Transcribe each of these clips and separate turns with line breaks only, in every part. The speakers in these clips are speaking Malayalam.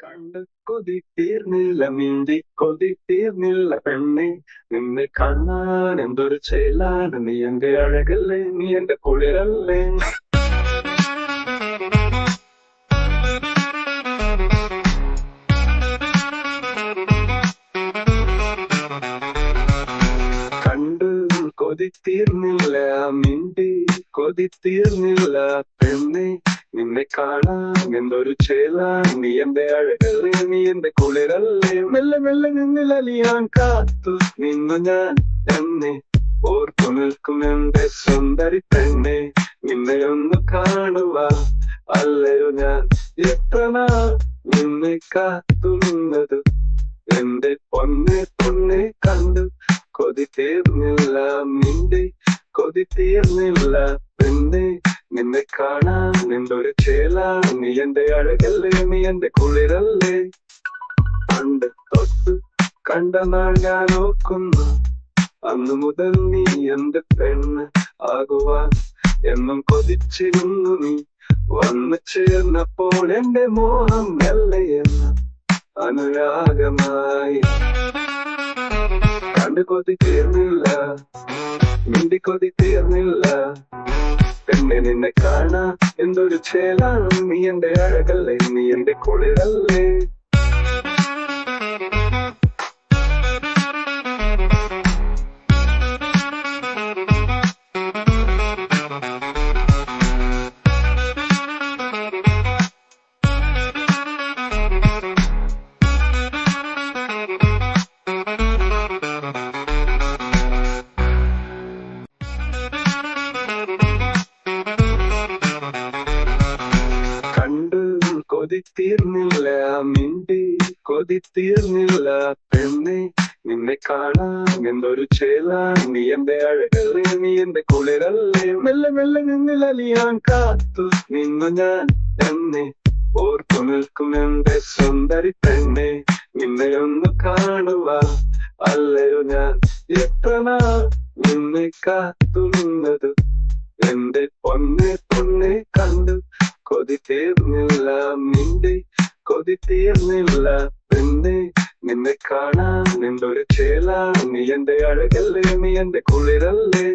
കണ്ട് കൊതി തീർന്നില്ല മിണ്ടി കൊതി തീർന്നില്ല പെണ്ണെ നിന്നെ കാണാൻ എന്തൊരു ചേലാണ് നീ എന്റെ അഴകല്ലേ നീ എന്റെ കുളിരല്ലേ കണ്ട് കൊതി തീർന്നില്ല മിണ്ടി കൊതി തീർന്നില്ല പെണ്ണെ നിന്നെ കാണാൻ എന്തൊരു ചേലാണ് നീ എന്റെ അഴകല്ലേ നീ എന്റെ കുളിരല്ലേ മെല്ലെ മെല്ലെ നിന്നിലലിയാൻ കാത്തു നിന്നു ഞാൻ എന്നെ ഓർത്തു നിൽക്കും എന്റെ സുന്ദരി പെണ്ണെ നിന്നെ ഒന്ന് കാണുവാ അല്ലയോ ഞാൻ എത്ര നാൾ നിന്നെ കാത്തു നിന്നത് എന്റെ പൊന്നെ പൊന്നെ കണ്ടു കൊതി തീർന്നില്ല മിണ്ടി കൊതി തീർന്നില്ല പെണ്ണെ നിന്നെ കാണാൻ എന്തൊരു ചേലാണ് നീ എന്റെ അഴകല്ലേ നീ എന്റെ കുളിരല്ലേ പണ്ട് തൊട്ട് കണ്ട നാൾ ഞാൻ ഓർക്കുന്നു അന്നു മുതൽ നീ എന്റെ പെണ്ണ് ആകുവാൻ എന്നും കൊതിച്ചിരുന്നു നീ വന്നു ചേർന്നപ്പോൾ എന്റെ മോഹം മെല്ലയെന്ന് അനുരാഗമായി കണ്ടു കൊതി തീർന്നില്ല മിണ്ടി കൊതി തീർന്നില്ല പെണ്ണെ നിന്നെ കാണാ എന്തൊരു ചേലാണ് നീ എന്റെ അഴകല്ലേ നീ എന്റെ കുളിരല്ലേ കൊതി തീർന്നില്ല മിണ്ടി കൊതി തീർന്നില്ല പെണ്ണെ നിന്നെ കാണാൻ എന്തൊരു ചേലാണ് നീ എന്റെ അഴകല്ലേ നീ എന്റെ കുളിരല്ലേ മെല്ലെ മെല്ലെ നിന്നിലലിയാൻ കാത്തു നിന്നു ഞാൻ എന്നെ ഓർത്തു നിൽക്കും എന്റെ സുന്ദരി പെണ്ണെ നിന്നെ ഒന്ന് കാണുവാ അല്ലയോ ഞാൻ എത്ര നാൾ നിന്നെ കാത്തു നിന്നത് എന്റെ പൊന്നെ പൊന്നെ കണ്ടു കൊതി തീർന്നില്ല മിണ്ടി കൊതി തീർന്നില്ല പെണ്ണെ നിന്നെ കാണാൻ എന്തൊരു ചേലാണ് നീ എന്റെ അഴകല്ലേ നീ എന്റെ കുളിരല്ലേ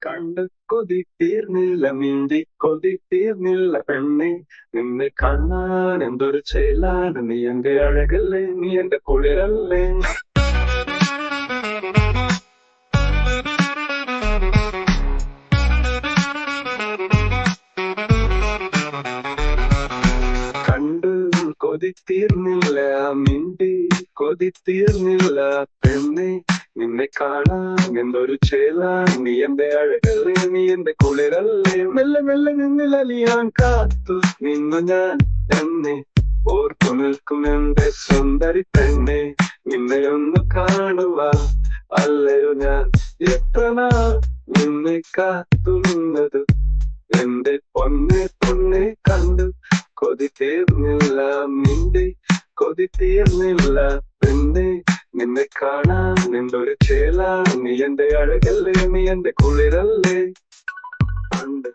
കണ്ട് കൊതി തീർന്നില്ല മിണ്ടി കൊതി തീർന്നില്ല പെണ്ണെ നിന്നെ കാണാൻ എന്തൊരു ചേലാണ് നീ എന്റെ അഴകല്ലേ നീ എന്റെ കുളിരല്ലേ കൊതി തീർന്നില്ല മിണ്ടി കൊതി തീർന്നില്ല പെണ്ണെ നിന്നെ കാണാൻ എന്തൊരു ചേലാണ് നീ എന്റെ അഴകല്ലേ നീ എന്റെ കുളിരല്ലേ മെല്ലെ മെല്ലെ നിന്നിലലിയാൻ കാത്തു നിന്നു ഞാൻ എന്നെ ഓർത്തു നിൽക്കും എന്റെ സുന്ദരി പെണ്ണെ നിന്നെ ഒന്ന് കാണുവാ അല്ലയോ ഞാൻ എത്ര നാൾ നിന്നെ കാത്തു നിന്നത് എന്റെ പൊന്നെ പൊന്നെ കണ്ടു കൊതി തീർന്നില്ല മിണ്ടി കൊതി തീർന്നില്ല പെണ്ണെ നിന്നെ കാണാൻ എന്തൊരു ചേലാണ് നീ എന്റെ അഴകല്ലേ നീ എന്റെ കുളിരല്ലേ പണ്ട്